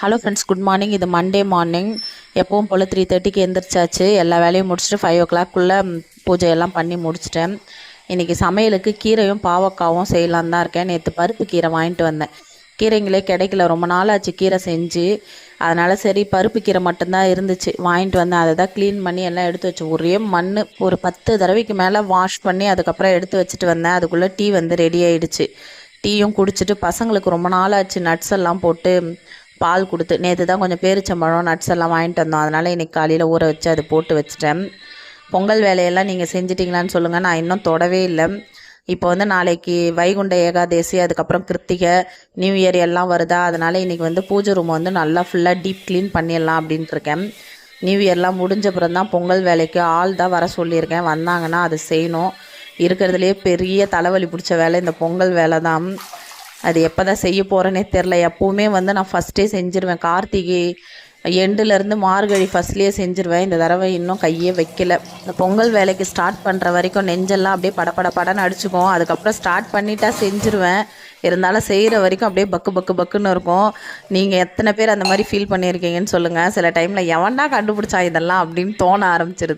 Hello friends, good morning. இது Monday morning. எப்பவும் போல் 3:30க்கு எந்திரிச்சாச்சு. எல்லா வேலையும் முடிச்சுட்டு 5 o'clock பூஜையெல்லாம் பண்ணி முடிச்சிட்டேன். இன்றைக்கி சமையலுக்கு கீரையும் பாவக்காவும் செய்யலான் தான் இருக்கேன். நேற்று பருப்பு கீரை வாங்கிட்டு வந்தேன். கீரைங்களே கிடைக்கல, ரொம்ப நாள் ஆச்சு கீரை செஞ்சு. அதனால் சரி பருப்பு கீரை மட்டும்தான் இருந்துச்சு, வாங்கிட்டு வந்தேன். அதை தான் க்ளீன் பண்ணி எல்லாம் எடுத்து வச்சு ஒரே மண் ஒரு 10 தடவைக்கு மேலே வாஷ் பண்ணி அதுக்கப்புறம் எடுத்து வச்சுட்டு வந்தேன். அதுக்குள்ளே டீ ரெடி ஆகிடுச்சு. டீயும் குடிச்சிட்டு பசங்களுக்கு ரொம்ப நாள் ஆச்சு நட்ஸ் எல்லாம் போட்டு பால் கொடுத்து. நேற்று தான் கொஞ்சம் பேரிச்சம்பழம் நட்ஸ் எல்லாம் வாங்கிட்டு வந்தோம். அதனால் இன்றைக்கி காலையில் ஊற வச்சு அது போட்டு வச்சுட்டேன். பொங்கல் வேலையெல்லாம் நீங்கள் செஞ்சிட்டிங்களான்னு சொல்லுங்கள். நான் இன்னும் தொடவே இல்லை. இப்போ நாளைக்கு வைகுண்ட ஏகாதேசி, அதுக்கப்புறம் கிருத்திகை, நியூ இயர் எல்லாம் வருதா. அதனால் இன்றைக்கி பூஜை ரூம் நல்லா ஃபுல்லாக டீப் க்ளீன் பண்ணிடலாம் அப்படின்ட்டு இருக்கேன். நியூ இயர்லாம் முடிஞ்சப்புறம் தான் பொங்கல் வேலைக்கு ஆள் தான் வர சொல்லியிருக்கேன். வந்தாங்கன்னா அது செய்யணும். இருக்கிறதுலே பெரிய தலைவலி பிடிச்ச வேலை இந்த பொங்கல் வேலை தான். அது எப்போ தான் செய்ய போகிறேனே தெரில. எப்போவுமே நான் ஃபஸ்ட்டே செஞ்சுருவேன். கார்த்திகை எண்டுலேருந்து மார்கழி ஃபஸ்ட்லேயே செஞ்சுருவேன். இந்த தடவை இன்னும் கையே வைக்கல. இந்த பொங்கல் வேலைக்கு ஸ்டார்ட் பண்ணுற வரைக்கும் நெஞ்செல்லாம் அப்படியே படன்னு அடிச்சுக்கும். அதுக்கப்புறம் ஸ்டார்ட் பண்ணிட்டா செஞ்சுருவேன். இருந்தாலும் செய்கிற வரைக்கும் அப்படியே பக்குன்னு இருக்கும். நீங்கள் எத்தனை பேர் அந்த மாதிரி ஃபீல் பண்ணியிருக்கீங்கன்னு சொல்லுங்கள். சில டைமில் எவன்டா கண்டுபிடிச்சா இதெல்லாம் அப்படின்னு தோண ஆரம்பிச்சிருது.